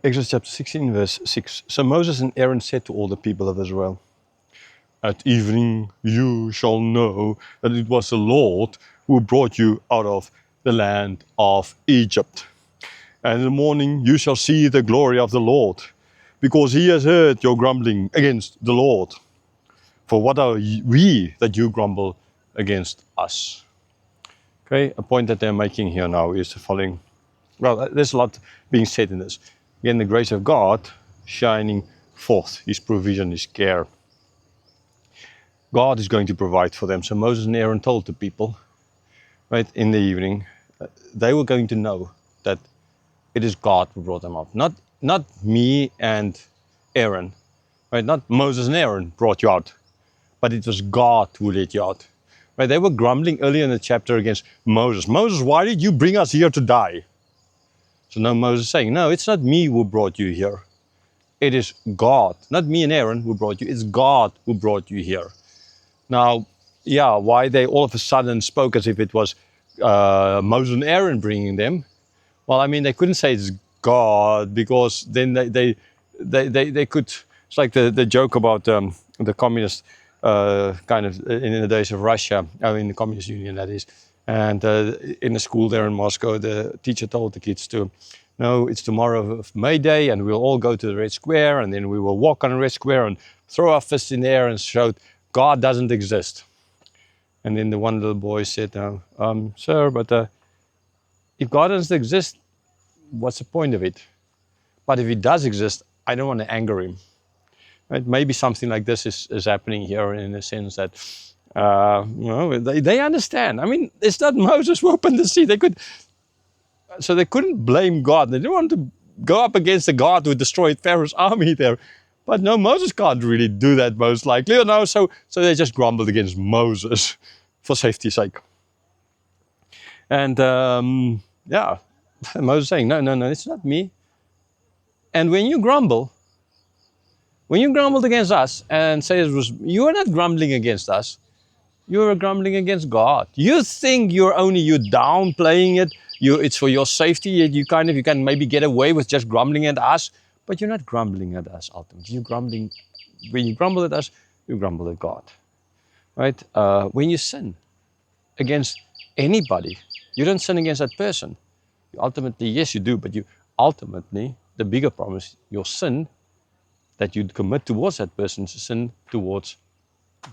Exodus chapter 16, verse 6. So Moses and Aaron said to all the people of Israel, "At evening you shall know that it was the Lord who brought you out of the land of Egypt. And in the morning you shall see the glory of the Lord, because he has heard your grumbling against the Lord. For what are we that you grumble against us?" Okay, a point that they're making here now is the following. Well, there's a lot being said in this. Again, the grace of God shining forth, his provision, his care. God is going to provide for them. So Moses and Aaron told the people, right, in the evening, they were going to know that it is God who brought them out. Not me and Aaron, right? Not Moses and Aaron brought you out, but it was God who led you out. Right? They were grumbling earlier in the chapter against Moses. Moses, why did you bring us here to die? So now Moses is saying, no, it's not me who brought you here. It is God, not me and Aaron who brought you. It's God who brought you here. Now, yeah, why they all of a sudden spoke as if it was Moses and Aaron bringing them? Well, I mean, they couldn't say it's God, because then they could. It's like the joke about the communist kind of in the days of Russia, in the Communist Union, that is. And in the school there in Moscow, the teacher told the kids to, no, it's tomorrow of May Day, and we'll all go to the Red Square, and then we will walk on the Red Square and throw our fists in the air and shout, God doesn't exist. And then the one little boy said, sir, but if God doesn't exist, what's the point of it? But if he does exist, I don't want to anger him. Right? Maybe something like this is happening here, in the sense that they understand. I mean, it's not Moses who opened the sea. So they couldn't blame God. They didn't want to go up against the God who destroyed Pharaoh's army there. But no, Moses can't really do that, most likely. Or no, so they just grumbled against Moses for safety's sake. And yeah, Moses saying, no, it's not me. And when you grumbled against us and say it was, you are not grumbling against us. You are grumbling against God. You think you're downplaying it. It's for your safety. You can maybe get away with just grumbling at us, but you're not grumbling at us ultimately. When you grumble at us, you grumble at God, right? When you sin against anybody, you don't sin against that person. Ultimately, yes, you do, but the bigger problem is your sin that you commit towards that person is sin towards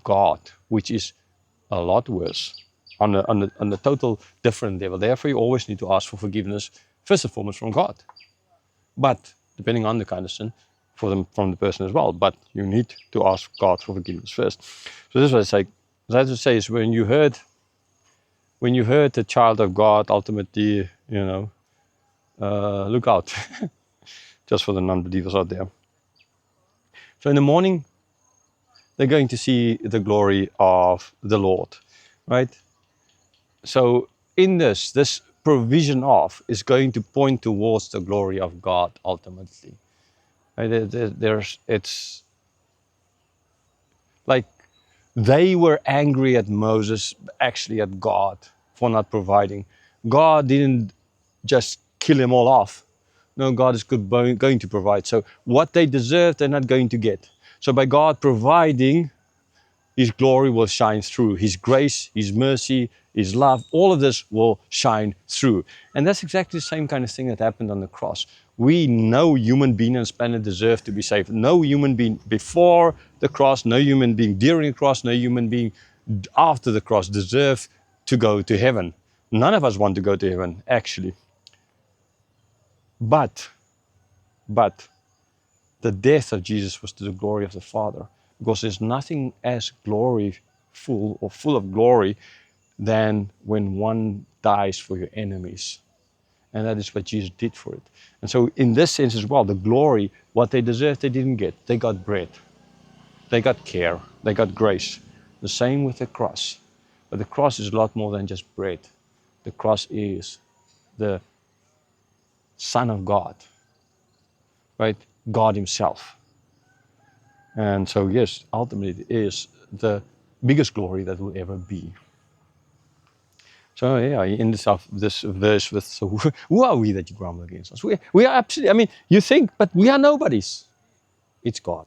God, which is a lot worse, on a total different level. Therefore, you always need to ask for forgiveness, first and foremost, from God. But depending on the kind of sin, from the person as well. But you need to ask God for forgiveness first. So this is what I say. What I have to say is, when you heard the child of God, ultimately, look out, just for the non-believers out there. So in the morning, they're going to see the glory of the Lord, right? So in this provision is going to point towards the glory of God ultimately. Right? It's like they were angry at Moses, actually at God, for not providing. God didn't just kill them all off. No, God is going to provide. So what they deserve, they're not going to get. So by God providing, his glory will shine through. His grace, his mercy, his love, all of this will shine through. And that's exactly the same kind of thing that happened on the cross. No human being on this planet deserved to be saved. No human being before the cross, no human being during the cross, no human being after the cross deserved to go to heaven. None of us want to go to heaven, actually. But the death of Jesus was to the glory of the Father, because there's nothing as gloriful or full of glory than when one dies for your enemies. And that is what Jesus did for it. And so in this sense as well, the glory, what they deserved, they didn't get. They got bread. They got care. They got grace. The same with the cross. But the cross is a lot more than just bread. The cross is the Son of God, right? God himself. And so, yes, ultimately it is the biggest glory that will ever be. So yeah, he ends off this verse with, "So who are we that you grumble against us? We are absolutely. I mean, you think, but we are nobodies. It's God."